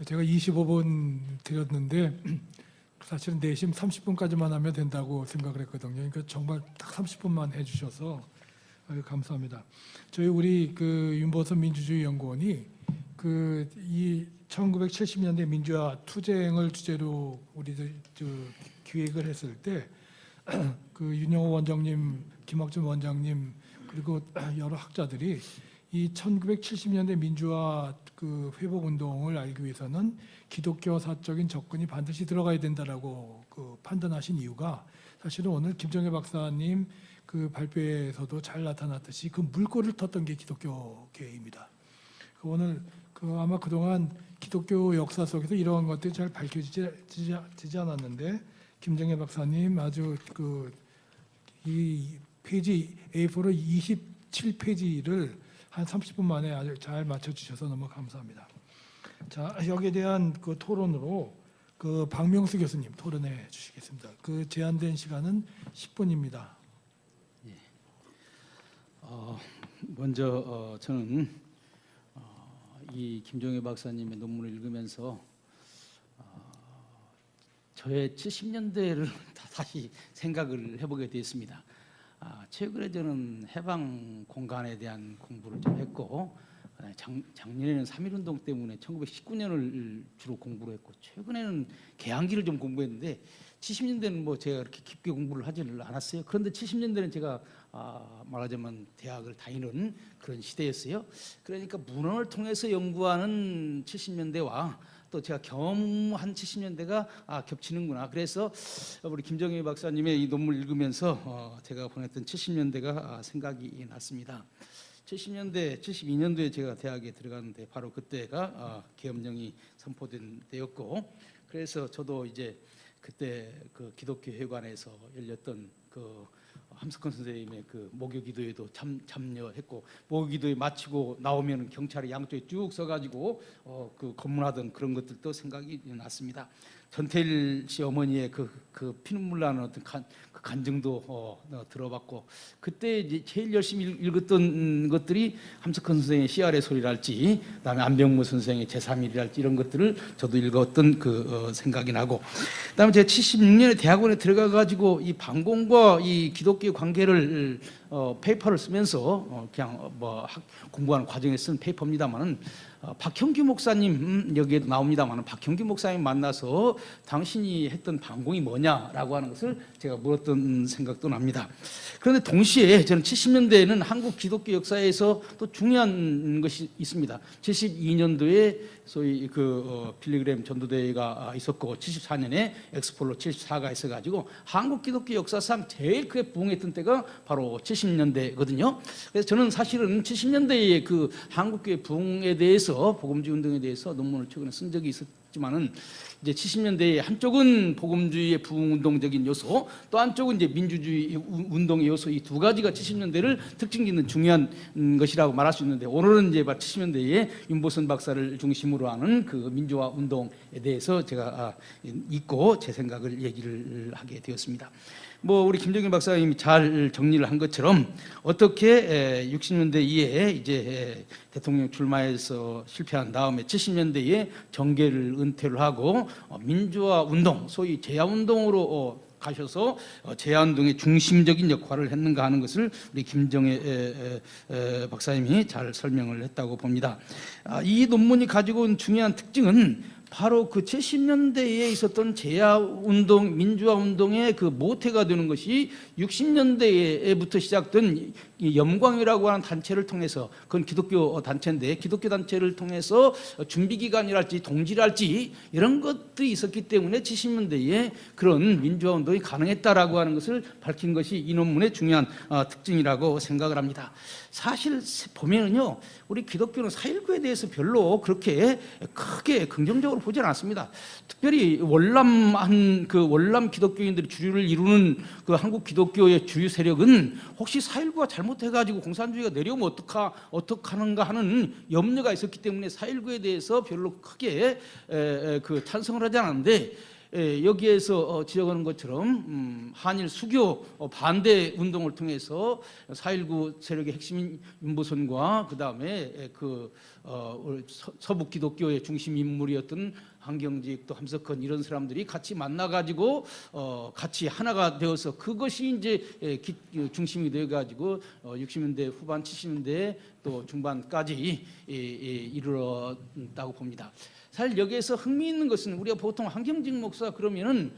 제가 25분 드렸는데 사실은 내심 30분까지만 하면 된다고 생각을 했거든요. 그러니까 정말 딱 30분만 해주셔서 감사합니다. 우리 윤보선 민주주의연구원이 이 1970년대 민주화 투쟁을 주제로 우리들 기획을 했을 때 윤영호 원장님, 김학준 원장님 그리고 여러 학자들이 이 1970년대 민주화 회복 운동을 알기 위해서는 기독교사적인 접근이 반드시 들어가야 된다라고 판단하신 이유가 사실은 오늘 김정혜 박사님 발표에서도 잘 나타났듯이 물꼬를 텄던 게 기독교계입니다. 오늘 아마 그동안 기독교 역사 속에서 이러한 것들이 잘 밝혀지지 않았는데 김정혜 박사님 아주 이 페이지 A4로 27페이지를 한 30분 만에 아주 잘 맞춰주셔서 너무 감사합니다. 자, 여기에 대한 토론으로 박명수 교수님 토론해 주시겠습니다. 제한된 시간은 10분입니다. 예. 먼저 저는 이 김정혜 박사님의 논문을 읽으면서 저의 70년대를 다시 생각을 해보게 되었습니다. 최근에 저는 해방 공간에 대한 공부를 좀 했고 작년에는 3.1운동 때문에 1919년을 주로 공부를 했고 최근에는 개항기를 좀 공부했는데 70년대는 제가 그렇게 깊게 공부를 하지는 않았어요. 그런데 70년대는 제가 말하자면 대학을 다니는 그런 시대였어요. 그러니까 문헌을 통해서 연구하는 70년대와 또 제가 경험한 70년대가 겹치는구나. 그래서 우리 김정혜 박사님의 이 논문을 읽으면서 제가 보냈던 70년대가 생각이 났습니다. 70년대, 72년도에 제가 대학에 들어갔는데 바로 그때가 계엄령이 선포된 때였고, 그래서 저도 이제 그때 기독교 회관에서 열렸던 함석헌 선생님의 목요기도에도 참여했고, 목요기도에 마치고 나오면 경찰이 양쪽에 쭉 서가지고 검문하던 그런 것들도 생각이 났습니다. 전태일 씨 어머니의 피눈물 나는 어떤 간증도 들어봤고, 그때 이제 제일 열심히 읽었던 것들이 함석헌 선생의 CR의 소리랄지, 그다음에 안병무 선생의 제3일이랄지 이런 것들을 저도 읽었던 생각이 나고, 그다음에 제가 76년에 대학원에 들어가 가지고 이 반공과 이 기독교의 관계를 페이퍼를 쓰면서 그냥 공부하는 과정에 쓴 페이퍼입니다만은, 박형규 목사님 여기에도 나옵니다만 박형규 목사님 만나서 당신이 했던 반공이 뭐냐라고 하는 것을 제가 물었던 생각도 납니다. 그런데 동시에 저는 70년대에는 한국 기독교 역사에서 또 중요한 것이 있습니다. 72년도에 소위 빌리그램 전도대회가 있었고 74년에 엑스폴로 74가 있어가지고 한국 기독교 역사상 제일 크게 부흥했던 때가 바로 70년대거든요. 그래서 저는 사실은 70년대의 한국교회 부흥에 대해서, 복음주의 운동에 대해서 논문을 최근에 쓴 적이 있었지만은, 이제 70년대에 한쪽은 복음주의의 부흥운동적인 요소, 또 한쪽은 이제 민주주의 운동의 요소, 이 두 가지가 70년대를 특징짓는 중요한 것이라고 말할 수 있는데, 오늘은 이제 70년대에 윤보선 박사를 중심으로 하는 민주화 운동에 대해서 제가 읽고 제 생각을 얘기를 하게 되었습니다. 우리 김정일 박사님이 잘 정리를 한 것처럼 어떻게 60년대 이에 이제 대통령 출마해서 실패한 다음에 70년대에 정계를 은퇴를 하고 민주화 운동, 소위 제야 운동으로 가셔서 제야 운동의 중심적인 역할을 했는가 하는 것을 우리 김정혜 박사님이 잘 설명을 했다고 봅니다. 이 논문이 가지고 온 중요한 특징은 바로 70년대에 있었던 제야운동, 민주화운동의 모태가 되는 것이 60년대부터 시작된 이 염광이라고 하는 단체를 통해서, 그건 기독교 단체인데 기독교 단체를 통해서 준비기간이랄지 동지랄지 이런 것들이 있었기 때문에 70년대에 그런 민주화운동이 가능했다라고 하는 것을 밝힌 것이 이 논문의 중요한 특징이라고 생각을 합니다. 사실 보면은요, 우리 기독교는 4.19에 대해서 별로 그렇게 크게 긍정적으로 보지는 않습니다. 특별히 월남 기독교인들이 주류를 이루는 한국 기독교의 주류 세력은 혹시 4.19가 잘못해가지고 공산주의가 내려오면 어떡하는가 하는 염려가 있었기 때문에 4.19에 대해서 별로 크게 찬성을 하지 않았는데, 여기에서 지적하는 것처럼 한일 수교 반대 운동을 통해서 4.19 세력의 핵심인 윤보선과 그 다음에 서북 기독교의 중심 인물이었던 한경직 또 함석헌 이런 사람들이 같이 만나가지고 같이 하나가 되어서 그것이 이제 중심이 되어가지고 60년대 후반 70년대 또 중반까지 이르렀다고 봅니다. 사실 여기에서 흥미있는 것은 우리가 보통 한경직 목사 그러면은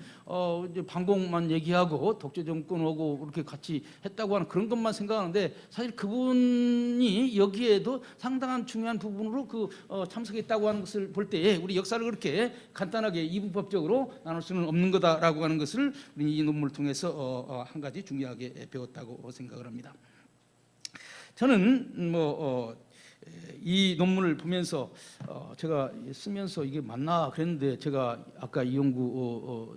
이제 반공만 얘기하고 독재 정권 오고 그렇게 같이 했다고 하는 그런 것만 생각하는데 사실 그분이 여기에도 상당한 중요한 부분으로 참석했다고 하는 것을 볼 때 우리 역사를 그렇게 간단하게 이분법적으로 나눌 수는 없는 거다라고 하는 것을 우리 이 논문을 통해서 한 가지 중요하게 배웠다고 생각을 합니다. 저는 이 논문을 보면서 제가 쓰면서 이게 맞나 그랬는데 제가 아까 이용구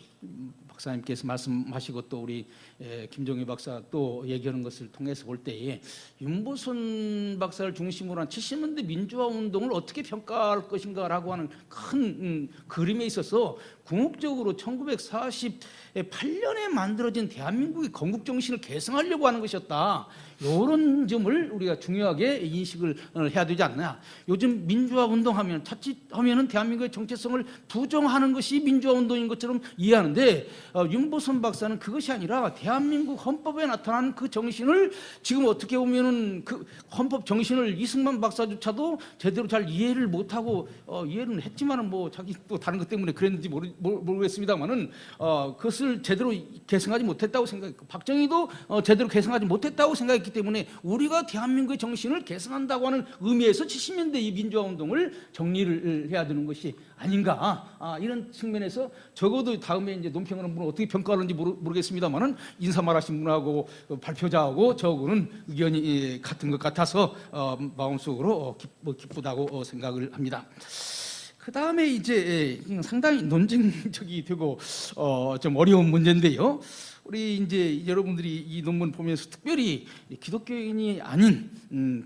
박사님께서 말씀하시고 또 우리 김종희 박사 또 얘기하는 것을 통해서 볼 때에 윤보선 박사를 중심으로 한 70년대 민주화 운동을 어떻게 평가할 것인가라고 하는 큰 그림에 있어서 궁극적으로 1948년에 만들어진 대한민국의 건국 정신을 계승하려고 하는 것이었다. 이런 점을 우리가 중요하게 인식을 해야 되지 않나. 요즘 민주화 운동하면 자칫하면은 대한민국의 정체성을 부정하는 것이 민주화 운동인 것처럼 이해하는데 윤보선 박사는 그것이 아니라 대한민국 헌법에 나타난 그 정신을 지금 어떻게 보면은 그 헌법 정신을 이승만 박사조차도 제대로 잘 이해를 못하고 이해는 했지만은 자기 또 다른 것 때문에 그랬는지 모르겠습니다만은 그것을 제대로 계승하지 못했다고 생각했고 박정희도 제대로 계승하지 못했다고 생각했기 때문에 우리가 대한민국의 정신을 계승한다고 하는 의미에서 70년대 이 민주화 운동을 정리를 해야 되는 것이 아닌가 이런 측면에서 적어도 다음에 이제 논평하는 분은 어떻게 평가하는지 모르겠습니다만은 인사말하신 분하고 발표자하고 저하고는 의견이 같은 것 같아서 마음속으로 기쁘다고 생각을 합니다. 그 다음에 이제 상당히 논쟁적이 되고 좀 어려운 문제인데요. 우리 이제 여러분들이 이 논문 보면서 특별히 기독교인이 아닌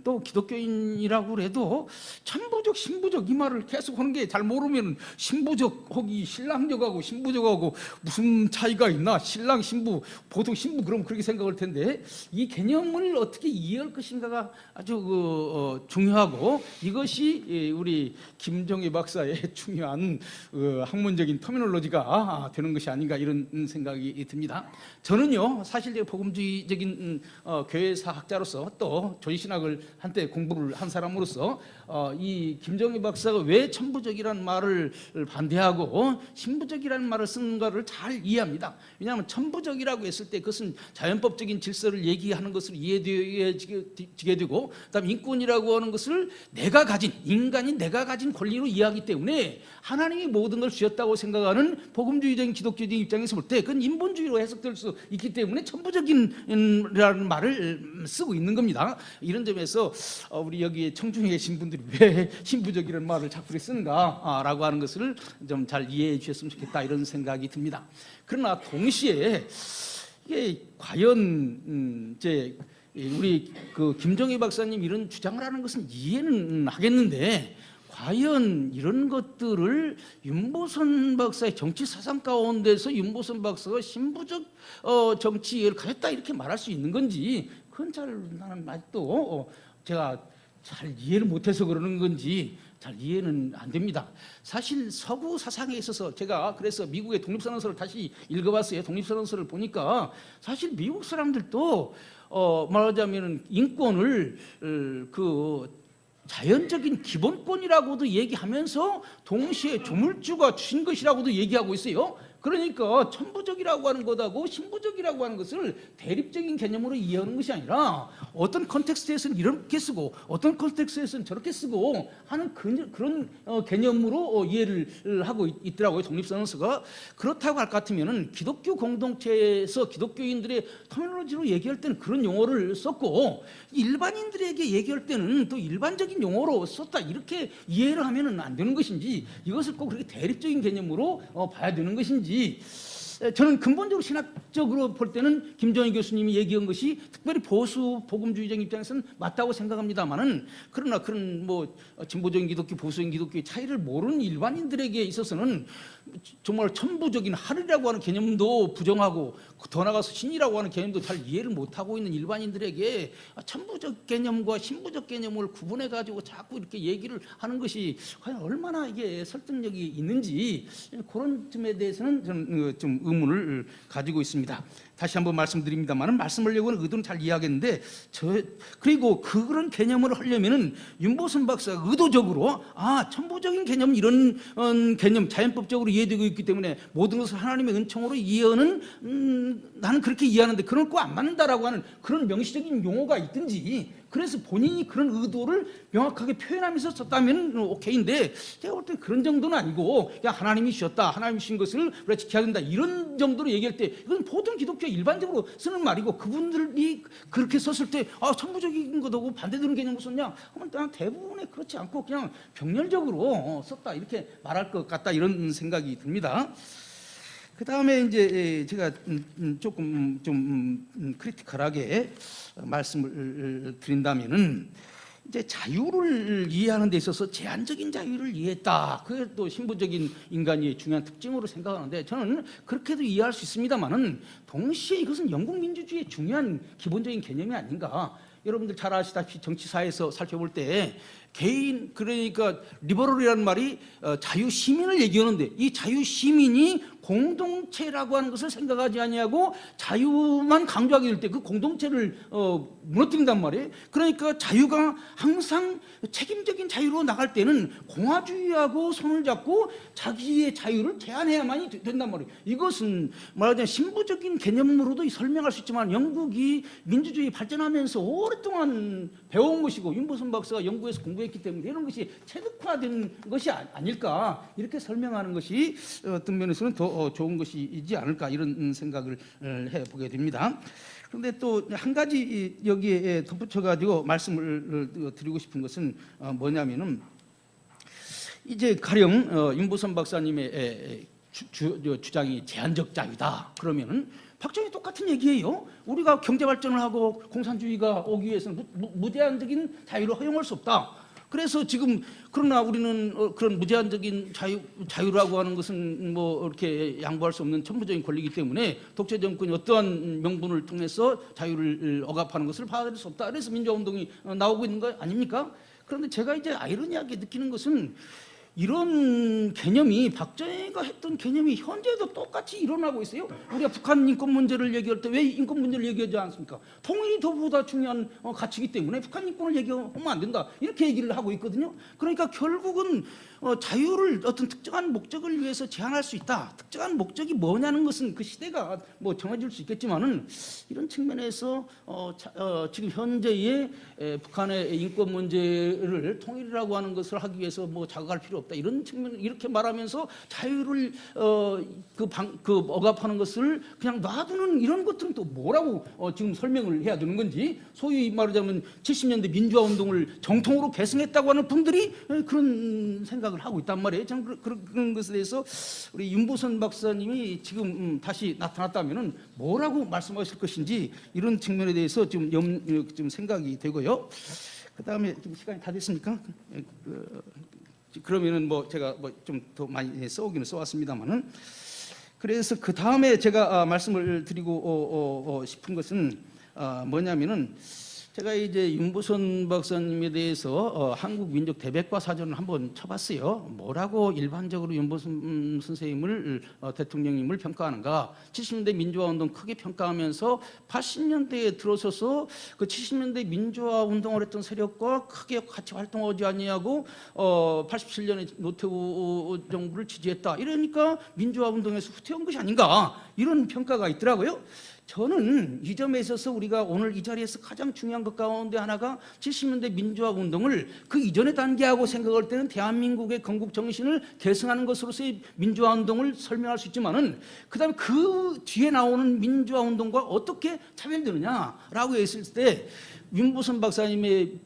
또 기독교인이라고 해도 천부적 신부적 이 말을 계속 하는 게 잘 모르면 신부적 혹이 신랑적하고 신부적하고 무슨 차이가 있나 신랑 신부 보통 신부 그럼 그렇게 생각할 텐데 이 개념을 어떻게 이해할 것인가가 아주 중요하고 이것이 우리 김종희 박사의 중요한 학문적인 터미놀로지가 되는 것이 아닌가 이런 생각이 듭니다. 저는요 사실 복음주의적인 교회사학자로서 또 조지신학을 한때 공부를 한 사람으로서 이 김종희 박사가 왜 천부적이라는 말을 반대하고 신부적이라는 말을 쓰는가를 잘 이해합니다. 왜냐하면 천부적이라고 했을 때 그것은 자연법적인 질서를 얘기하는 것을 이해되게 되고 그다음 인권이라고 하는 것을 인간이 내가 가진 권리로 이해하기 때문에 하나님이 모든 걸 주셨다고 생각하는 복음주의적인 기독교적인 입장에서 볼 때 그건 인본주의로 해석될 수 있기 때문에 천부적인이라는 말을 쓰고 있는 겁니다. 이런 점에서 우리 여기 청중에 계신 분들이 왜 신부적이라는 말을 자꾸 쓰는가라고 하는 것을 좀 잘 이해해 주셨으면 좋겠다 이런 생각이 듭니다. 그러나 동시에 이게 과연 이제 우리 김종희 박사님 이런 주장을 하는 것은 이해는 하겠는데 과연 이런 것들을 윤보선 박사의 정치 사상 가운데서 윤보선 박사가 신부적 정치를 가졌다 이렇게 말할 수 있는 건지 그건 나는 아직도 제가 잘 이해를 못해서 그러는 건지 잘 이해는 안 됩니다. 사실 서구 사상에 있어서 제가 그래서 미국의 독립선언서를 다시 읽어봤어요. 독립선언서를 보니까 사실 미국 사람들도 말하자면 인권을 자연적인 기본권이라고도 얘기하면서 동시에 조물주가 주신 것이라고도 얘기하고 있어요. 그러니까 천부적이라고 하는 것하고 신부적이라고 하는 것을 대립적인 개념으로 이해하는 것이 아니라 어떤 컨텍스트에서는 이렇게 쓰고 어떤 컨텍스트에서는 저렇게 쓰고 하는 그런 개념으로 이해를 하고 있더라고요. 독립선언서가. 그렇다고 할 것 같으면 기독교 공동체에서 기독교인들의 터미놀로지로 얘기할 때는 그런 용어를 썼고 일반인들에게 얘기할 때는 또 일반적인 용어로 썼다 이렇게 이해를 하면 안 되는 것인지 이것을 꼭 그렇게 대립적인 개념으로 봐야 되는 것인지 저는 근본적으로 신학적으로 볼 때는 김정희 교수님이 얘기한 것이 특별히 보수 복음주의적 입장에서는 맞다고 생각합니다만은, 그러나 그런 뭐 진보적인 기독교, 보수적인 기독교의 차이를 모르는 일반인들에게 있어서는 정말 천부적인 하늘이라고 하는 개념도 부정하고, 더 나아가서 신이라고 하는 개념도 잘 이해를 못하고 있는 일반인들에게 천부적 개념과 신부적 개념을 구분해 가지고 자꾸 이렇게 얘기를 하는 것이 과연 얼마나 이게 설득력이 있는지, 그런 점에 대해서는 저는 좀 의문을 가지고 있습니다. 다시 한번 말씀드립니다만, 말씀하려고 하는 의도는 잘 이해하겠는데, 그리고 그런 개념을 하려면은 윤보선 박사가 의도적으로 천부적인 개념, 이런 개념 자연법적으로 이해되고 있기 때문에 모든 것을 하나님의 은총으로 이해하는, 나는 그렇게 이해하는데 그런 거 안 맞는다라고 하는 그런 명시적인 용어가 있든지, 그래서 본인이 그런 의도를 명확하게 표현하면서 썼다면 오케이인데, 제가 볼 때 그런 정도는 아니고 그냥 하나님이 주셨다, 하나님이 주신 것을 우리가 지켜야 된다, 이런 정도로 얘기할 때 이건 모든 기독교 일반적으로 쓰는 말이고, 그분들이 그렇게 썼을 때 천부적인 것하고 반대되는 개념을 썼냐 하면 대부분에 그렇지 않고 그냥 병렬적으로 썼다, 이렇게 말할 것 같다, 이런 생각이 듭니다. 그 다음에 이제 제가 조금 좀 크리티컬하게 말씀을 드린다면은, 이제 자유를 이해하는 데 있어서 제한적인 자유를 이해했다, 그게 또 신부적인 인간의 중요한 특징으로 생각하는데, 저는 그렇게도 이해할 수 있습니다만은, 동시에 이것은 영국 민주주의의 중요한 기본적인 개념이 아닌가. 여러분들 잘 아시다시피 정치사에서 살펴볼 때 개인, 그러니까 리버럴이라는 말이 자유 시민을 얘기하는데, 이 자유 시민이 공동체라고 하는 것을 생각하지 아니하고 자유만 강조하게 될 때 그 공동체를 무너뜨린단 말이에요. 그러니까 자유가 항상 책임적인 자유로 나갈 때는 공화주의하고 손을 잡고 자기의 자유를 제한해야만이 된단 말이에요. 이것은 말하자면 신부적인 개념으로도 설명할 수 있지만, 영국이 민주주의 발전하면서 오랫동안 배워온 것이고, 윤보선 박사가 영국에서 공부했기 때문에 이런 것이 체득화된 것이 아닐까, 이렇게 설명하는 것이 어떤 면에서는 더 좋은 것이지 않을까, 이런 생각을 해보게 됩니다. 그런데 또 한 가지 여기에 덧붙여가지고 말씀을 드리고 싶은 것은 뭐냐면은, 이제 가령 윤보선 박사님의 주장이 제한적 자유다 그러면은 박정희 똑같은 얘기예요. 우리가 경제 발전을 하고 공산주의가 오기 위해서는 무제한적인 자유를 허용할 수 없다. 그래서 지금, 그러나 우리는 그런 무제한적인 자유라고 하는 것은 뭐 이렇게 양보할 수 없는 천부적인 권리이기 때문에 독재 정권이 어떠한 명분을 통해서 자유를 억압하는 것을 받아들일 수 없다. 그래서 민주화운동이 나오고 있는 거 아닙니까? 그런데 제가 이제 아이러니하게 느끼는 것은, 이런 개념이, 박정희가 했던 개념이 현재도 똑같이 일어나고 있어요. 우리가 북한 인권 문제를 얘기할 때 왜 인권 문제를 얘기하지 않습니까? 통일이 더보다 중요한 가치이기 때문에 북한 인권을 얘기하면 안 된다, 이렇게 얘기를 하고 있거든요. 그러니까 결국은 자유를 어떤 특정한 목적을 위해서 제한할 수 있다. 특정한 목적이 뭐냐는 것은 그 시대가 뭐 정해질 수 있겠지만은, 이런 측면에서 지금 현재의 북한의 인권 문제를 통일이라고 하는 것을 하기 위해서 뭐 자극할 필요 없다, 이런 측면, 이렇게 말하면서 자유를 억압하는 것을 그냥 놔두는 이런 것들은 또 뭐라고 지금 설명을 해야 되는 건지, 소위 말하자면 70년대 민주화 운동을 정통으로 계승했다고 하는 분들이 그런 생각을 하고 있단 말이에요. 저는 그런 것에 대해서 우리 윤보선 박사님이 지금 다시 나타났다면은 뭐라고 말씀하실 것인지, 이런 측면에 대해서 좀 생각이 되고요. 그 다음에 지금 시간이 다 됐습니까? 그러면은 뭐 제가 뭐 좀 더 많이 써오기는 써왔습니다만은, 그래서 그 다음에 제가 말씀을 드리고 싶은 것은 뭐냐면은, 제가 이제 윤보선 박사님에 대해서 한국 민족 대백과 사전을 한번 쳐봤어요. 뭐라고 일반적으로 윤보선 선생님을 대통령님을 평가하는가? 70년대 민주화 운동 크게 평가하면서 80년대에 들어서서 그 70년대 민주화 운동을 했던 세력과 크게 같이 활동하지 아니하고 87년에 노태우 정부를 지지했다. 이러니까 민주화 운동에서 후퇴한 것이 아닌가, 이런 평가가 있더라고요. 저는 이 점에 있어서 우리가 오늘 이 자리에서 가장 중요한 것 가운데 하나가 70년대 민주화 운동을 그 이전의 단계하고 생각할 때는 대한민국의 건국 정신을 계승하는 것으로서의 민주화 운동을 설명할 수 있지만은, 그다음에 그 뒤에 나오는 민주화 운동과 어떻게 차별되느냐라고 했을 때, 윤보선 박사님의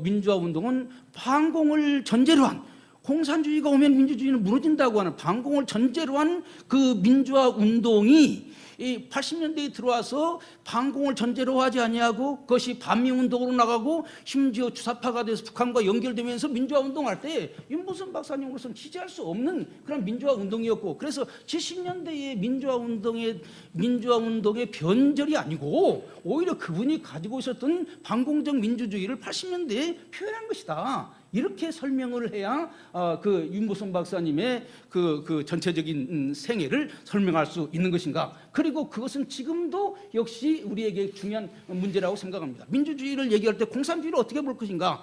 민주화 운동은 반공을 전제로 한 공산주의가 오면 민주주의는 무너진다고 하는 반공을 전제로 한 그 민주화 운동이 이 80년대에 들어와서 반공을 전제로 하지 아니하고 그것이 반미운동으로 나가고 심지어 주사파가 돼서 북한과 연결되면서 민주화 운동할 때 윤무선 박사님으로서는 지지할 수 없는 그런 민주화 운동이었고, 그래서 70년대의 민주화 운동의 변절이 아니고 오히려 그분이 가지고 있었던 반공적 민주주의를 80년대에 표현한 것이다. 이렇게 설명을 해야 그 윤무선 박사님의 그 전체적인 생애를 설명할 수 있는 것인가. 그리고 그것은 지금도 역시 우리에게 중요한 문제라고 생각합니다. 민주주의를 얘기할 때 공산주의를 어떻게 볼 것인가.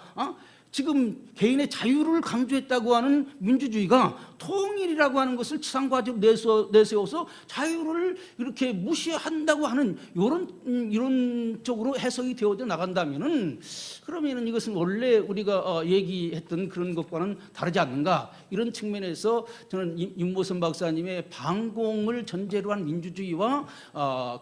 지금 개인의 자유를 강조했다고 하는 민주주의가 통일이라고 하는 것을 지상과제로 내세워서 자유를 이렇게 무시한다고 하는 이론적으로 해석이 되어져 나간다면은, 그러면은 이것은 원래 우리가 얘기했던 그런 것과는 다르지 않는가. 이런 측면에서 저는 윤모선 박사님의 반공을 전제로 한 민주주의와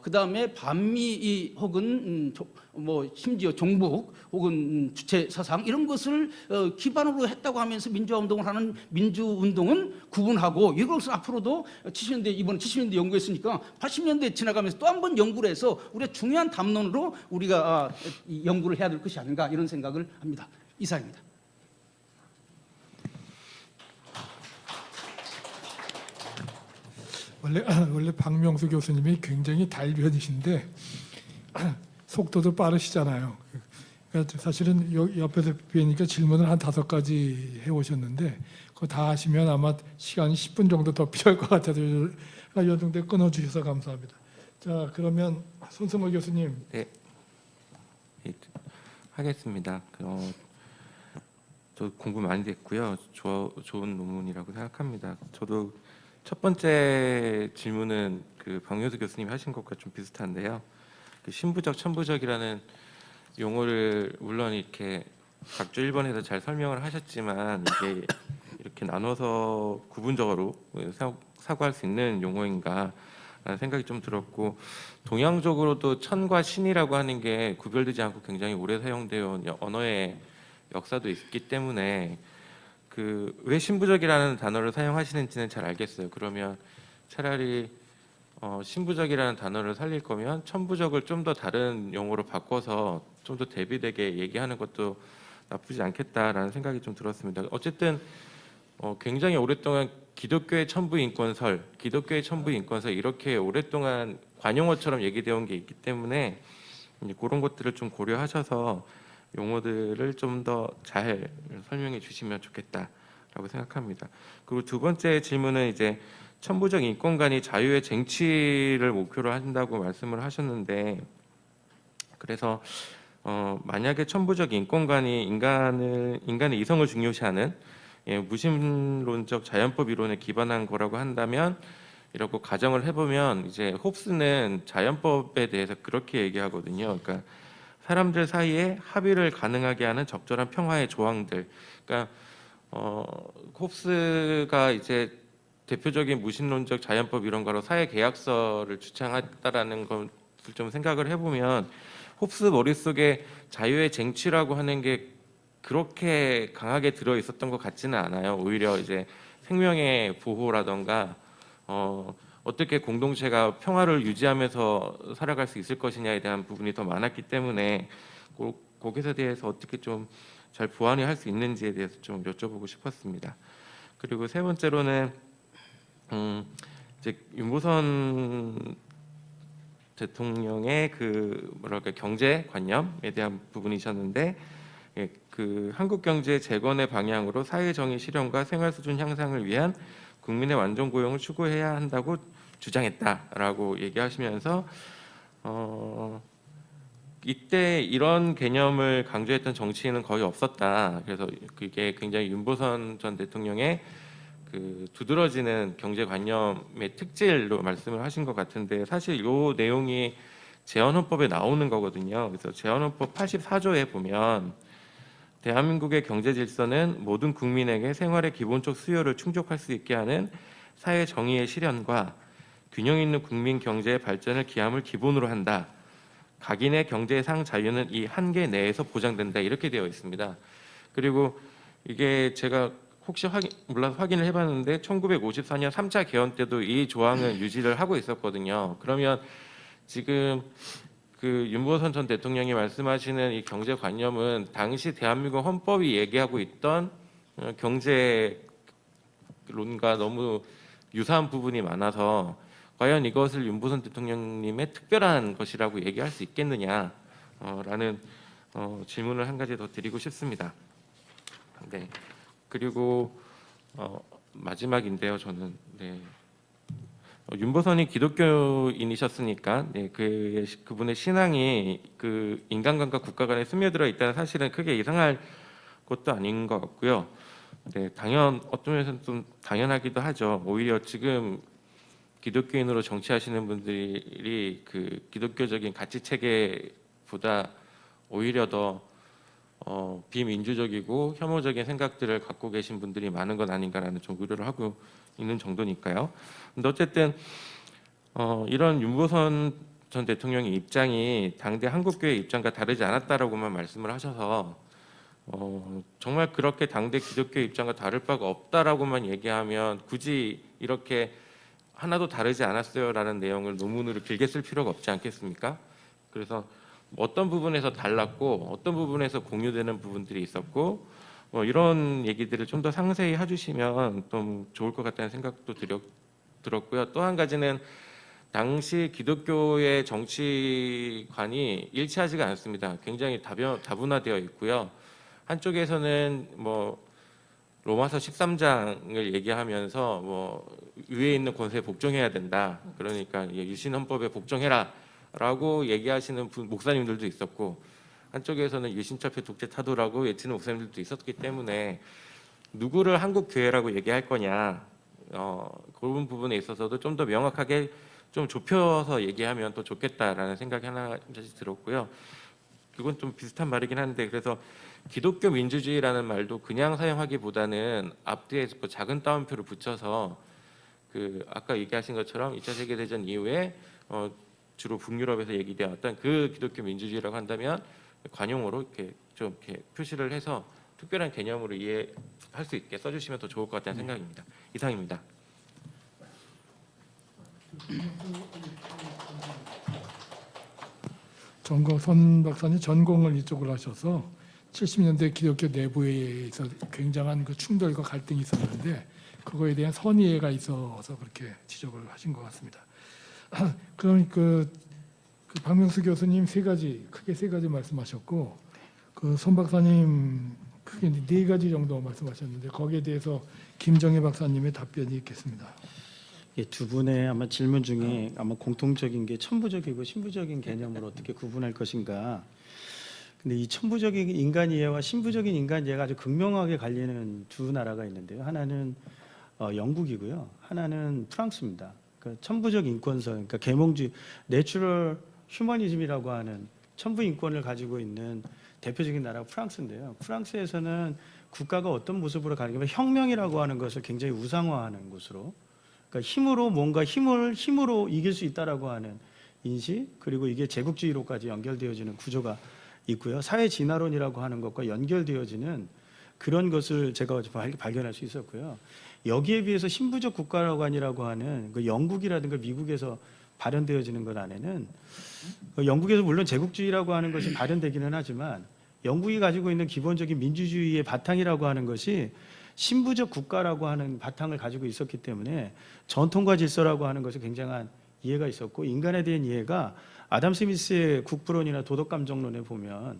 그 다음에 반미 혹은 뭐 심지어 종북 혹은 주체 사상 이런 것을 기반으로 했다고 하면서 민주화 운동을 하는 민주운동은 구분하고, 이것을 앞으로도 70년대 이번에 70년대 연구했으니까 80년대 지나가면서 또 한 번 연구를 해서 우리가 중요한 담론으로 우리가 연구를 해야 될 것이 아닌가, 이런 생각을 합니다. 이상입니다. 원래 박명수 교수님이 굉장히 달변이신데 속도도 빠르시잖아요. 그러니까 사실은 옆에서 뵈니까 질문을 한 5가지 해오셨는데 그거 다 하시면 아마 시간이 10분 정도 더 필요할 것 같아서 이 정도에 끊어주셔서 감사합니다. 자, 그러면 손승호 교수님. 네, 하겠습니다. 저 공부 많이 됐고요. 좋은 논문이라고 생각합니다. 저도 첫 번째 질문은 그 박명수 교수님이 하신 것과 좀 비슷한데요. 그 신부적, 천부적이라는 용어를 물론 이렇게 각주 1번에서 잘 설명을 하셨지만 이게 이렇게 나눠서 구분적으로 사고할 수 있는 용어인가 라는 생각이 좀 들었고, 동양적으로도 천과 신이라고 하는 게 구별되지 않고 굉장히 오래 사용되어 온 언어의 역사도 있기 때문에 그 왜 신부적이라는 단어를 사용하시는지는 잘 알겠어요. 그러면 차라리 신부적이라는 단어를 살릴 거면 천부적을 좀 더 다른 용어로 바꿔서 좀 더 대비되게 얘기하는 것도 나쁘지 않겠다라는 생각이 좀 들었습니다. 어쨌든 굉장히 오랫동안 기독교의 천부인권설 이렇게 오랫동안 관용어처럼 얘기되어 온 게 있기 때문에 이제 그런 것들을 좀 고려하셔서 용어들을 좀 더 잘 설명해 주시면 좋겠다라고 생각합니다. 그리고 두 번째 질문은 이제 천부적 인권관이 자유의 쟁취를 목표로 한다고 말씀을 하셨는데, 그래서 만약에 천부적 인권관이 인간의 이성을 중요시하는 무신론적 자연법 이론에 기반한 거라고 한다면, 이라고 가정을 해보면 이제 홉스는 자연법에 대해서 그렇게 얘기하거든요. 그러니까 사람들 사이에 합의를 가능하게 하는 적절한 평화의 조항들. 그러니까 홉스가 이제 대표적인 무신론적 자연법 이론가로 사회계약서를 주창했다라는 것을 좀 생각을 해보면 홉스 머릿속에 자유의 쟁취라고 하는 게 그렇게 강하게 들어 있었던 것 같지는 않아요. 오히려 이제 생명의 보호라던가 어떻게 공동체가 평화를 유지하면서 살아갈 수 있을 것이냐에 대한 부분이 더 많았기 때문에 거기에 대해서 어떻게 좀 잘 보완을 할 수 있는지에 대해서 좀 여쭤보고 싶었습니다. 그리고 세 번째로는 이제 윤보선 대통령의 그 뭐랄까 경제관념에 대한 부분이셨는데, 그 한국 경제 재건의 방향으로 사회 정의 실현과 생활 수준 향상을 위한 국민의 완전 고용을 추구해야 한다고 주장했다라고 얘기하시면서 이때 이런 개념을 강조했던 정치인은 거의 없었다. 그래서 그게 굉장히 윤보선 전 대통령의 그 두드러지는 경제관념의 특질로 말씀을 하신 것 같은데, 사실 이 내용이 재헌헌법에 나오는 거거든요. 그래서 재헌헌법 84조에 보면 대한민국의 경제 질서는 모든 국민에게 생활의 기본적 수요를 충족할 수 있게 하는 사회 정의의 실현과 균형 있는 국민 경제의 발전을 기함을 기본으로 한다. 각인의 경제상 자유는 이 한계 내에서 보장된다. 이렇게 되어 있습니다. 그리고 이게 제가 혹시 몰라서 확인을 해봤는데 1954년 3차 개헌 때도 이 조항은 유지를 하고 있었거든요. 그러면 지금 그 윤보선 전 대통령이 말씀하시는 이 경제관념은 당시 대한민국 헌법이 얘기하고 있던 경제론과 너무 유사한 부분이 많아서 과연 이것을 윤보선 대통령님의 특별한 것이라고 얘기할 수 있겠느냐라는 질문을 한 가지 더 드리고 싶습니다. 네. 그리고 마지막인데요, 저는 윤보선이 기독교인이셨으니까 그분의 신앙이 그 인간관과 국가 간에 스며들어 있다는 사실은 크게 이상할 것도 아닌 것 같고요. 어떤 면에서는 좀 당연하기도 하죠. 오히려 지금 기독교인으로 정치하시는 분들이 그 기독교적인 가치 체계보다 오히려 더 비민주적이고 혐오적인 생각들을 갖고 계신 분들이 많은 건 아닌가라는 좀 우려를 하고 있는 정도니까요. 근데 어쨌든 이런 윤보선 전 대통령의 입장이 당대 한국교회 입장과 다르지 않았다라고만 말씀을 하셔서 정말 그렇게 당대 기독교 입장과 다를 바가 없다라고만 얘기하면 굳이 이렇게 하나도 다르지 않았어요라는 내용을 논문으로 길게 쓸 필요가 없지 않겠습니까? 그래서 어떤 부분에서 달랐고 어떤 부분에서 공유되는 부분들이 있었고 이런 얘기들을 좀 더 상세히 해주시면 좀 좋을 것 같다는 생각도 들었고요. 또 한 가지는 당시 기독교의 정치관이 일치하지가 않습니다. 굉장히 다분화되어 있고요. 한쪽에서는 로마서 13장을 얘기하면서 위에 있는 권세에 복종해야 된다. 그러니까 유신 헌법에 복종해라라고 얘기하시는 목사님들도 있었고, 한쪽에서는 유신철폐 독재 타도라고 외치는 목사님들도 있었기 때문에 누구를 한국 교회라고 얘기할 거냐, 그런 부분에 있어서도 좀 더 명확하게 좀 좁혀서 얘기하면 더 좋겠다라는 생각이 하나 들었고요. 그건 좀 비슷한 말이긴 한데, 그래서 기독교 민주주의라는 말도 그냥 사용하기보다는 앞뒤에 작은 따옴표를 붙여서 아까 얘기하신 것처럼 2차 세계대전 이후에 주로 북유럽에서 얘기되었던 그 기독교 민주주의라고 한다면 관용어로 이렇게 좀 이렇게 표시를 해서 특별한 개념으로 이해할 수 있게 써주시면 더 좋을 것 같다는 생각입니다. 이상입니다. 선 박사님 전공을 이쪽으로 하셔서 70년대 기독교 내부에서 굉장한 그 충돌과 갈등이 있었는데 그거에 대한 선의해가 있어서 그렇게 지적을 하신 것 같습니다. 그럼 그 박명수 교수님 크게 세 가지 말씀하셨고, 선 박사님 크게 네 가지 정도 말씀하셨는데 거기에 대해서 김정혜 박사님의 답변이 있겠습니다. 예, 두 분의 아마 질문 중에 아마 공통적인 게 천부적이고 신부적인 개념을 어떻게 구분할 것인가. 근데 이 천부적인 인간 이해와 신부적인 인간 이해가 아주 극명하게 갈리는 두 나라가 있는데요. 하나는 영국이고요. 하나는 프랑스입니다. 그러니까 천부적 인권설, 그러니까 계몽주의, 내추럴 휴머니즘이라고 하는 천부 인권을 가지고 있는 대표적인 나라가 프랑스인데요. 프랑스에서는 국가가 어떤 모습으로 가는 게 혁명이라고 하는 것을 굉장히 우상화하는 곳으로, 그러니까 힘으로 이길 수 있다라고 하는 인식, 그리고 이게 제국주의로까지 연결되어지는 구조가 있고요. 사회 진화론이라고 하는 것과 연결되어지는 그런 것을 제가 발견할 수 있었고요. 여기에 비해서 신부적 국가관이라고 하는 그 영국이라든가 미국에서 발현되어지는 것 안에는 영국에서 물론 제국주의라고 하는 것이 발현되기는 하지만 영국이 가지고 있는 기본적인 민주주의의 바탕이라고 하는 것이 신부적 국가라고 하는 바탕을 가지고 있었기 때문에 전통과 질서라고 하는 것이 굉장한 이해가 있었고, 인간에 대한 이해가 아담 스미스의 국부론이나 도덕감정론에 보면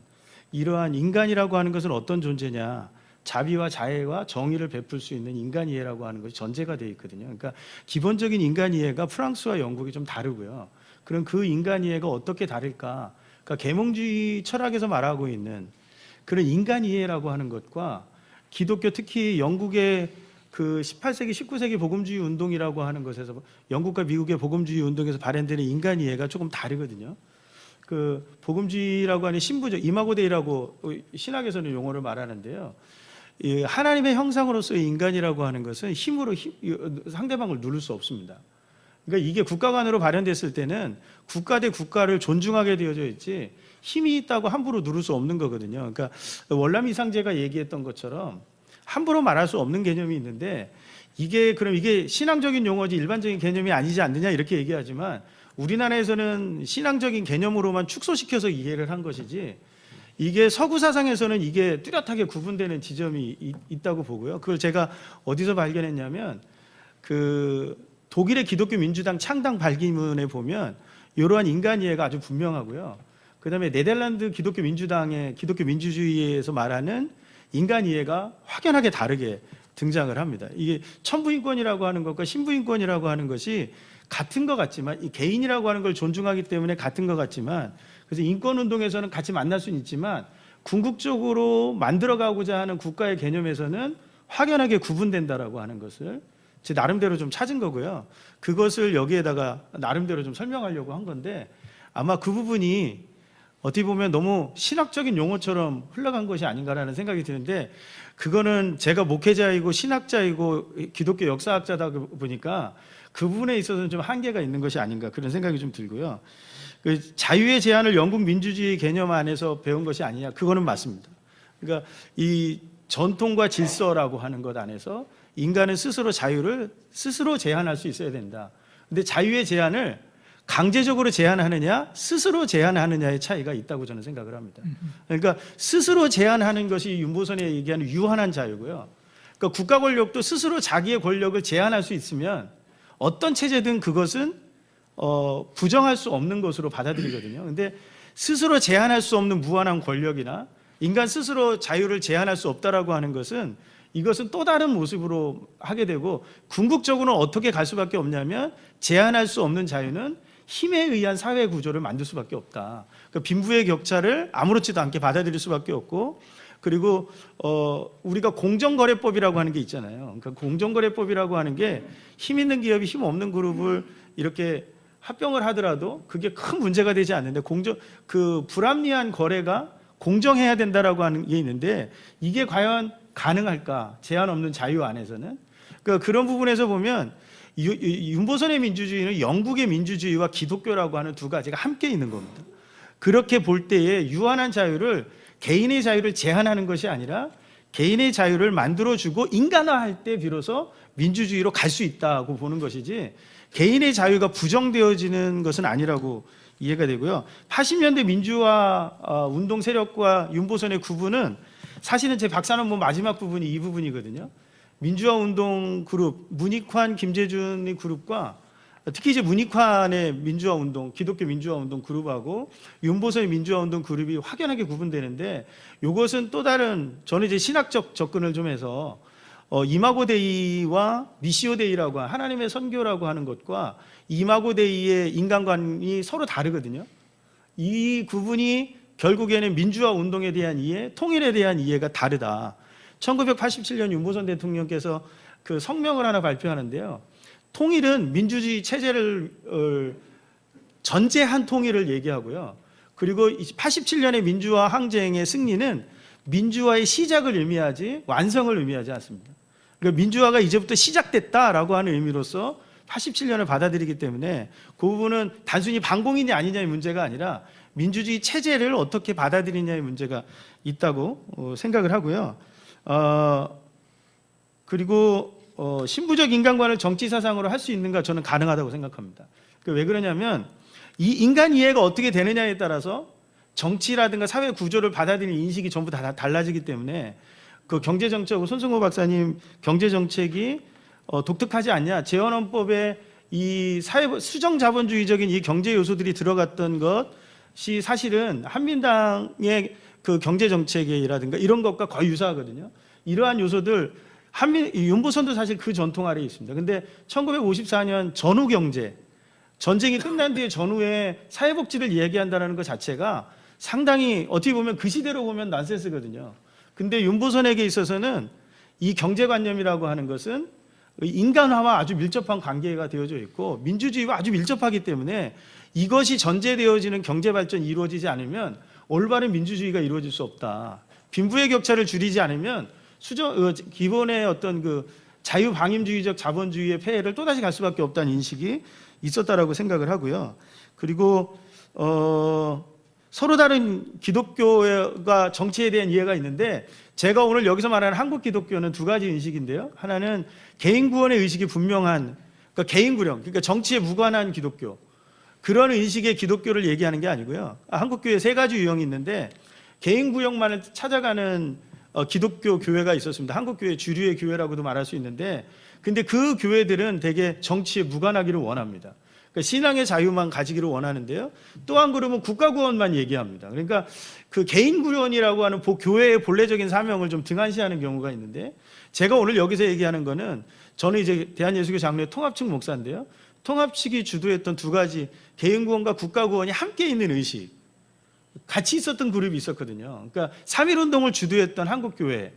이러한 인간이라고 하는 것은 어떤 존재냐, 자비와 자애와 정의를 베풀 수 있는 인간 이해라고 하는 것이 전제가 되어 있거든요. 그러니까 기본적인 인간 이해가 프랑스와 영국이 좀 다르고요. 그럼 그 인간 이해가 어떻게 다를까? 그러니까 계몽주의 철학에서 말하고 있는 그런 인간 이해라고 하는 것과 기독교, 특히 영국의 그 18세기, 19세기 복음주의 운동이라고 하는 것에서, 영국과 미국의 복음주의 운동에서 발현되는 인간 이해가 조금 다르거든요. 그 복음주의라고 하는 신부적 이마고데이라고 신학에서는 용어를 말하는데요. 이 하나님의 형상으로서의 인간이라고 하는 것은 힘으로 상대방을 누를 수 없습니다. 그러니까 이게 국가관으로 발현됐을 때는 국가 대 국가를 존중하게 되어져 있지 힘이 있다고 함부로 누를 수 없는 거거든요. 그러니까 월남 이상제가 얘기했던 것처럼 함부로 말할 수 없는 개념이 있는데 그럼 이게 신앙적인 용어지 일반적인 개념이 아니지 않느냐 이렇게 얘기하지만 우리나라에서는 신앙적인 개념으로만 축소시켜서 이해를 한 것이지 이게 서구 사상에서는 이게 뚜렷하게 구분되는 지점이 있다고 보고요. 그걸 제가 어디서 발견했냐면 그 독일의 기독교 민주당 창당 발기문에 보면 이러한 인간 이해가 아주 분명하고요. 그다음에 네덜란드 기독교 민주당의 기독교 민주주의에서 말하는 인간 이해가 확연하게 다르게 등장을 합니다. 이게 천부인권이라고 하는 것과 신부인권이라고 하는 것이 같은 것 같지만 이 개인이라고 하는 걸 존중하기 때문에 같은 것 같지만 그래서 인권운동에서는 같이 만날 수는 있지만 궁극적으로 만들어가고자 하는 국가의 개념에서는 확연하게 구분된다라고 하는 것을 제 나름대로 좀 찾은 거고요. 그것을 여기에다가 나름대로 좀 설명하려고 한 건데 아마 그 부분이 어떻게 보면 너무 신학적인 용어처럼 흘러간 것이 아닌가라는 생각이 드는데 그거는 제가 목회자이고 신학자이고 기독교 역사학자다 보니까 그 부분에 있어서는 좀 한계가 있는 것이 아닌가 그런 생각이 좀 들고요. 그 자유의 제한을 영국 민주주의 개념 안에서 배운 것이 아니냐 그거는 맞습니다. 그러니까 이 전통과 질서라고 하는 것 안에서 인간은 스스로 자유를 스스로 제한할 수 있어야 된다. 근데 자유의 제한을 강제적으로 제한하느냐 스스로 제한하느냐의 차이가 있다고 저는 생각을 합니다. 그러니까 스스로 제한하는 것이 윤보선이 얘기하는 유한한 자유고요. 그러니까 국가 권력도 스스로 자기의 권력을 제한할 수 있으면 어떤 체제든 그것은 부정할 수 없는 것으로 받아들이거든요. 근데 스스로 제한할 수 없는 무한한 권력이나 인간 스스로 자유를 제한할 수 없다라고 하는 것은 이것은 또 다른 모습으로 하게 되고 궁극적으로는 어떻게 갈 수밖에 없냐면 제한할 수 없는 자유는 힘에 의한 사회 구조를 만들 수밖에 없다. 그러니까 빈부의 격차를 아무렇지도 않게 받아들일 수밖에 없고 그리고 우리가 공정거래법이라고 하는 게 있잖아요. 그러니까 공정거래법이라고 하는 게 힘 있는 기업이 힘 없는 그룹을 이렇게 합병을 하더라도 그게 큰 문제가 되지 않는데 그 불합리한 거래가 공정해야 된다라고 하는 게 있는데 이게 과연 가능할까? 제한 없는 자유 안에서는 그러니까 그런 부분에서 보면 윤보선의 민주주의는 영국의 민주주의와 기독교라고 하는 두 가지가 함께 있는 겁니다. 그렇게 볼 때에 유한한 자유를 개인의 자유를 제한하는 것이 아니라 개인의 자유를 만들어주고 인간화할 때 비로소 민주주의로 갈 수 있다고 보는 것이지 개인의 자유가 부정되어지는 것은 아니라고 이해가 되고요. 80년대 민주화 운동 세력과 윤보선의 구분은 사실은 제 박사 논문 마지막 부분이 이 부분이거든요. 민주화 운동 그룹 문익환, 김재준의 그룹과 특히 이제 문익환의 민주화 운동, 기독교 민주화 운동 그룹하고 윤보선의 민주화 운동 그룹이 확연하게 구분되는데 이것은 또 다른 저는 이제 신학적 접근을 좀 해서 이마고 데이와 미시오 데이라고 하나님의 선교라고 하는 것과 이마고 데이의 인간관이 서로 다르거든요. 이 구분이 결국에는 민주화 운동에 대한 이해, 통일에 대한 이해가 다르다. 1987년 윤보선 대통령께서 그 성명을 하나 발표하는데요. 통일은 민주주의 체제를 전제한 통일을 얘기하고요. 그리고 87년의 민주화 항쟁의 승리는 민주화의 시작을 의미하지 완성을 의미하지 않습니다. 그러니까 민주화가 이제부터 시작됐다라고 하는 의미로서 87년을 받아들이기 때문에 그 부분은 단순히 반공인이 아니냐의 문제가 아니라 민주주의 체제를 어떻게 받아들이냐의 문제가 있다고 생각을 하고요. 그리고 신부적 인간관을 정치 사상으로 할 수 있는가 저는 가능하다고 생각합니다. 왜 그러냐면 이 인간 이해가 어떻게 되느냐에 따라서 정치라든가 사회 구조를 받아들이는 인식이 전부 다 달라지기 때문에 그 경제정책, 손승호 박사님 경제정책이 독특하지 않냐. 재헌헌법에 이 사회 수정자본주의적인 이 경제 요소들이 들어갔던 것이 사실은 한민당의 그 경제정책이라든가 이런 것과 거의 유사하거든요. 이러한 요소들 윤보선도 사실 그 전통 아래에 있습니다. 근데 1954년 전후 경제, 전쟁이 끝난 뒤에 전후에 사회복지를 이야기한다는 것 자체가 상당히 어떻게 보면 그 시대로 보면 난센스거든요. 근데 윤보선에게 있어서는 이 경제관념이라고 하는 것은 인간화와 아주 밀접한 관계가 되어져 있고 민주주의와 아주 밀접하기 때문에 이것이 전제되어지는 경제발전이 이루어지지 않으면 올바른 민주주의가 이루어질 수 없다. 빈부의 격차를 줄이지 않으면 기본의 어떤 그 자유방임주의적 자본주의의 폐해를 또다시 갈 수밖에 없다는 인식이 있었다라고 생각을 하고요. 그리고 서로 다른 기독교가 정치에 대한 이해가 있는데 제가 오늘 여기서 말하는 한국 기독교는 두 가지 의식인데요. 하나는 개인 구원의 의식이 분명한 그러니까 개인 구령, 그러니까 정치에 무관한 기독교. 그런 의식의 기독교를 얘기하는 게 아니고요. 한국 교회 세 가지 유형이 있는데 개인 구역만을 찾아가는 기독교 교회가 있었습니다. 한국 교회 주류의 교회라고도 말할 수 있는데 근데 그 교회들은 대개 정치에 무관하기를 원합니다. 그러니까 신앙의 자유만 가지기를 원하는데요. 또 한 그룹은 국가 구원만 얘기합니다. 그러니까 그 개인 구원이라고 하는 교회의 본래적인 사명을 좀 등한시하는 경우가 있는데 제가 오늘 여기서 얘기하는 거는 저는 이제 대한예수교 장로의 통합 측 목사인데요. 통합 측이 주도했던 두 가지 개인 구원과 국가 구원이 함께 있는 의식 같이 있었던 그룹이 있었거든요. 그러니까 3.1운동을 주도했던 한국교회의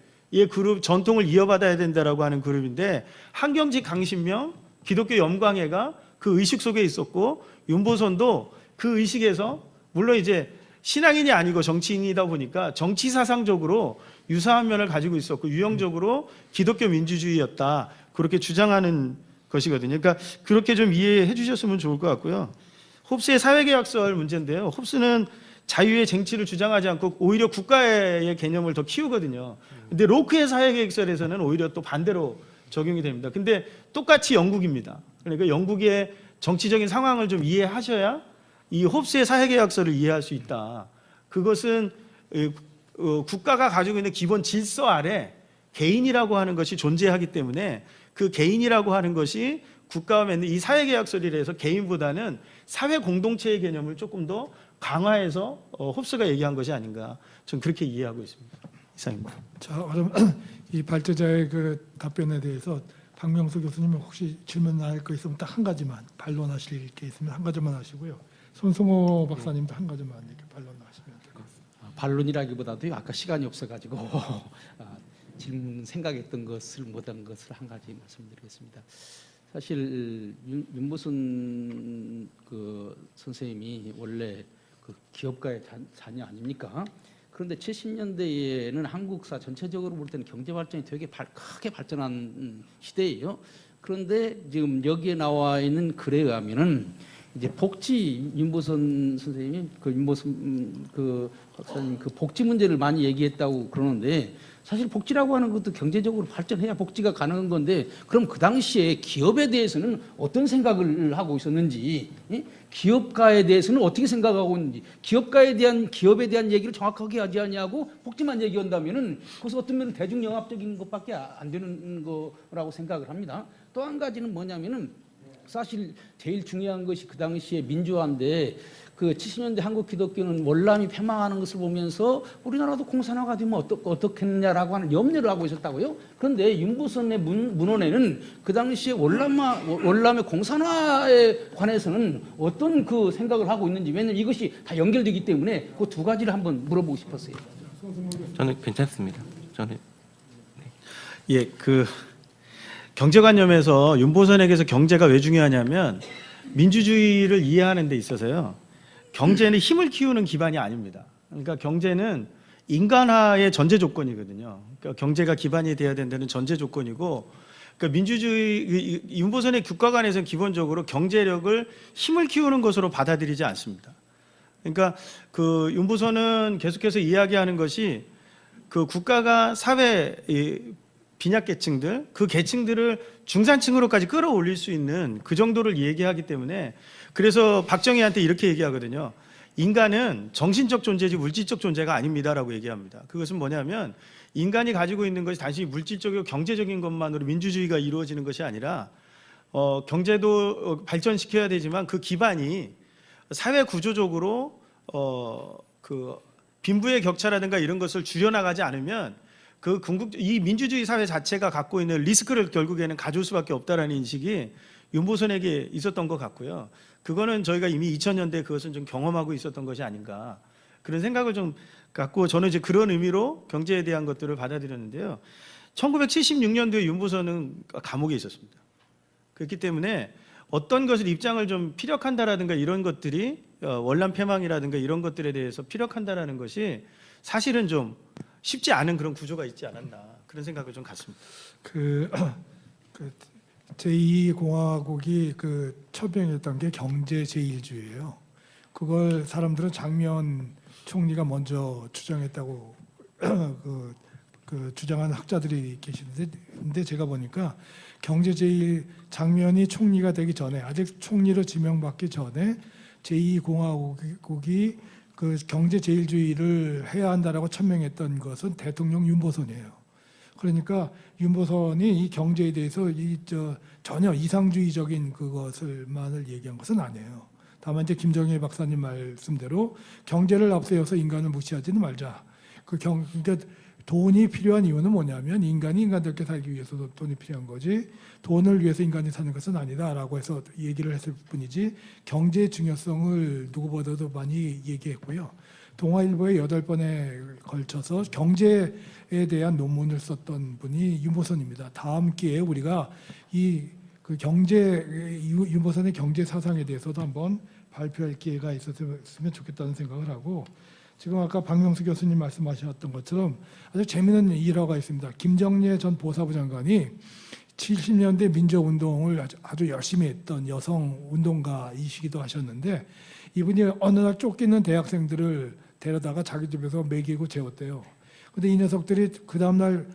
그룹 전통을 이어받아야 된다라고 하는 그룹인데 한경직 강신명 기독교 염광회가 그 의식 속에 있었고 윤보선도 그 의식에서 물론 이제 신앙인이 아니고 정치인이다 보니까 정치 사상적으로 유사한 면을 가지고 있었고 유형적으로 기독교 민주주의였다 그렇게 주장하는 것이거든요. 그러니까 그렇게 좀 이해해 주셨으면 좋을 것 같고요. 홉스의 사회계약설 문제인데요. 홉스는 자유의 쟁취를 주장하지 않고 오히려 국가의 개념을 더 키우거든요. 근데 로크의 사회계획설에서는 오히려 또 반대로 적용이 됩니다. 근데 똑같이 영국입니다. 그러니까 영국의 정치적인 상황을 좀 이해하셔야 이 홉스의 사회계약설을 이해할 수 있다. 그것은 국가가 가지고 있는 기본 질서 아래 개인이라고 하는 것이 존재하기 때문에 그 개인이라고 하는 것이 국가와 맺는 이 사회계약설이라서 개인보다는 사회 공동체의 개념을 조금 더 강화해서 홉스가 얘기한 것이 아닌가 저는 그렇게 이해하고 있습니다. 이상입니다. 자, 그럼 이 발제자의 그 답변에 대해서 박명수 교수님 혹시 질문할 거 있으면 딱 한 가지만 반론하실 게 있으면 한 가지만 하시고요. 손승호 박사님도 한 가지만 이렇게 반론하시면 될 것 같습니다. 반론이라기보다도 아까 시간이 없어가지고 질문 생각했던 것을 못한 것을 한 가지 말씀드리겠습니다. 사실 윤보선 그 선생님이 원래 그 기업가의 자녀 아닙니까? 그런데 70년대에는 한국사 전체적으로 볼 때는 경제 발전이 되게 크게 발전한 시대예요. 그런데 지금 여기에 나와 있는 글에 의하면은 이제 윤보선 선생님이 윤보선 박사님 복지 문제를 많이 얘기했다고 그러는데 사실 복지라고 하는 것도 경제적으로 발전해야 복지가 가능한 건데 그럼 그 당시에 기업에 대해서는 어떤 생각을 하고 있었는지 기업가에 대해서는 어떻게 생각하고 있는지 기업에 대한 얘기를 정확하게 하지 않냐고 복지만 얘기한다면은 그것은 어떤 면은 대중영합적인 것밖에 안 되는 거라고 생각을 합니다. 또 한 가지는 뭐냐면은 사실 제일 중요한 것이 그 당시에 민주화인데 그 70년대 한국 기독교는 월남이 폐망하는 것을 보면서 우리나라도 공산화가 되면 어떻겠느냐라고 하는 염려를 하고 있었다고요. 그런데 윤보선의 문헌에는 그 당시에 월남의 공산화에 관해서는 어떤 그 생각을 하고 있는지 왜냐하면 이것이 다 연결되기 때문에 그 두 가지를 한번 물어보고 싶었어요. 저는 괜찮습니다. 저는 경제관념에서 윤보선에게서 경제가 왜 중요하냐면 민주주의를 이해하는 데 있어서요. 경제는 힘을 키우는 기반이 아닙니다. 그러니까 경제는 인간화의 전제 조건이거든요. 그러니까 경제가 기반이 돼야 된다는 전제 조건이고 그러니까 민주주의 윤보선의 국가관에서는 기본적으로 경제력을 힘을 키우는 것으로 받아들이지 않습니다. 그러니까 그 윤보선은 계속해서 이야기하는 것이 그 국가가 사회 빈약계층들 그 계층들을 중산층으로까지 끌어올릴 수 있는 그 정도를 얘기하기 때문에 그래서 박정희한테 이렇게 얘기하거든요. 인간은 정신적 존재지 물질적 존재가 아닙니다라고 얘기합니다. 그것은 뭐냐면 인간이 가지고 있는 것이 단순히 물질적이고 경제적인 것만으로 민주주의가 이루어지는 것이 아니라 경제도 발전시켜야 되지만 그 기반이 사회 구조적으로 그 빈부의 격차라든가 이런 것을 줄여나가지 않으면 이 민주주의 사회 자체가 갖고 있는 리스크를 결국에는 가져올 수밖에 없다라는 인식이 윤보선에게 있었던 것 같고요. 그거는 저희가 이미 2000년대에 그것은 좀 경험하고 있었던 것이 아닌가 그런 생각을 좀 갖고 저는 이제 그런 의미로 경제에 대한 것들을 받아들였는데요. 1976년도에 윤보선은 감옥에 있었습니다. 그렇기 때문에 어떤 것을 입장을 좀 피력한다라든가 이런 것들이 월남 폐망이라든가 이런 것들에 대해서 피력한다라는 것이 사실은 좀 쉽지 않은 그런 구조가 있지 않았나 그런 생각을 좀 갖습니다. 그 제2공화국이 그 처병했던 게 경제 제1주의예요. 그걸 사람들은 장면 총리가 먼저 추정했다고 그 주장하는 학자들이 계시는데, 근데 제가 보니까 경제제일 장면이 총리가 되기 전에, 아직 총리로 지명받기 전에 제2공화국이 그 경제제일주의를 해야 한다라고 천명했던 것은 대통령 윤보선이에요. 그러니까 윤보선이 이 경제에 대해서 전혀 이상주의적인 그것을만을 얘기한 것은 아니에요. 다만 이제 김정일 박사님 말씀대로 경제를 앞세워서 인간을 무시하지는 말자. 그러니까 돈이 필요한 이유는 뭐냐면 인간이 인간답게 살기 위해서 돈이 필요한 거지, 돈을 위해서 인간이 사는 것은 아니다라고 해서 얘기를 했을 뿐이지, 경제의 중요성을 누구보다도 많이 얘기했고요. 동아일보에 8번에 걸쳐서 경제에 대한 논문을 썼던 분이 윤보선입니다. 다음 기회에 우리가 그 윤보선의 경제 사상에 대해서도 한번 발표할 기회가 있었으면 좋겠다는 생각을 하고, 지금 아까 박명수 교수님 말씀하셨던 것처럼 아주 재미있는 일화가 있습니다. 김정래 전 보사부 장관이 70년대 민주운동을 아주 열심히 했던 여성 운동가이시기도 하셨는데, 이분이 어느 날 쫓기는 대학생들을 데려다가 자기 집에서 먹이고 재웠대요. 근데 이 녀석들이 그 다음날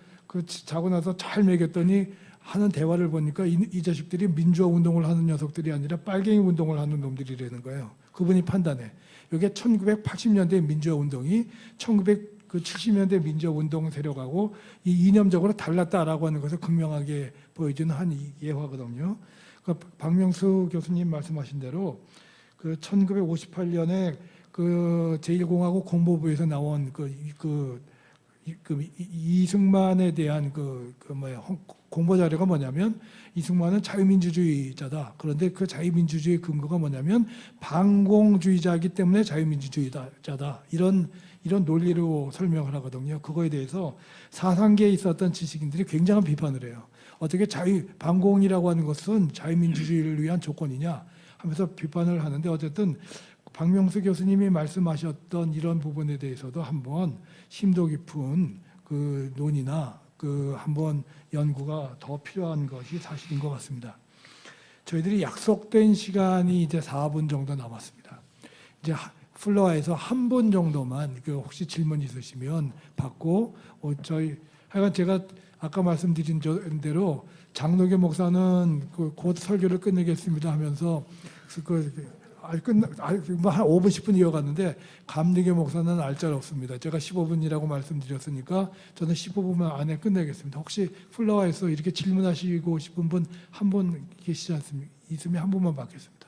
자고 나서 잘 먹였더니 하는 대화를 보니까 이 자식들이 민주화 운동을 하는 녀석들이 아니라 빨갱이 운동을 하는 놈들이라는 거예요. 그분이 판단해. 이게 1980년대 민주화 운동이 1970년대 민주화 운동 세력하고 이념적으로 달랐다라고 하는 것을 극명하게 보여주는 한 예화거든요. 박명수 교수님 말씀하신 대로 1958년에 제1공화국 공보부에서 나온 이승만에 대한 공보 자료가 뭐냐면, 이승만은 자유민주주의자다. 그런데 그 자유민주주의 근거가 뭐냐면 반공주의자이기 때문에 자유민주주의자다. 이런 논리로 설명을 하거든요. 그거에 대해서 사상계에 있었던 지식인들이 굉장한 비판을 해요. 어떻게 반공이라고 하는 것은 자유민주주의를 위한 조건이냐 하면서 비판을 하는데, 어쨌든 박명수 교수님이 말씀하셨던 이런 부분에 대해서도 한번 심도 깊은 그 논의나 한번 연구가 더 필요한 것이 사실인 것 같습니다. 저희들이 약속된 시간이 이제 4분 정도 남았습니다. 이제 플로어에서 한 분 정도만 혹시 질문 있으시면 받고, 하여간 제가 아까 말씀드린 대로 장로교 목사는 곧 설교를 끝내겠습니다 하면서 한 5분 10분 이어갔는데, 감리교 목사는 알짤 없습니다. 제가 15분이라고 말씀드렸으니까 저는 15분 안에 끝내겠습니다. 혹시 플라워에서 이렇게 질문하시고 싶은 분 한 분 계시지 않습니까? 있으면 한 분만 받겠습니다.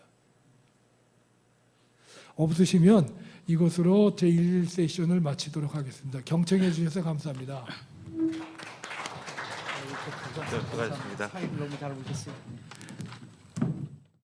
없으시면 이것으로 제1세션을 마치도록 하겠습니다. 경청해 주셔서 감사합니다. 수고하셨습니다. 사회를 너무 잘 보셨어요.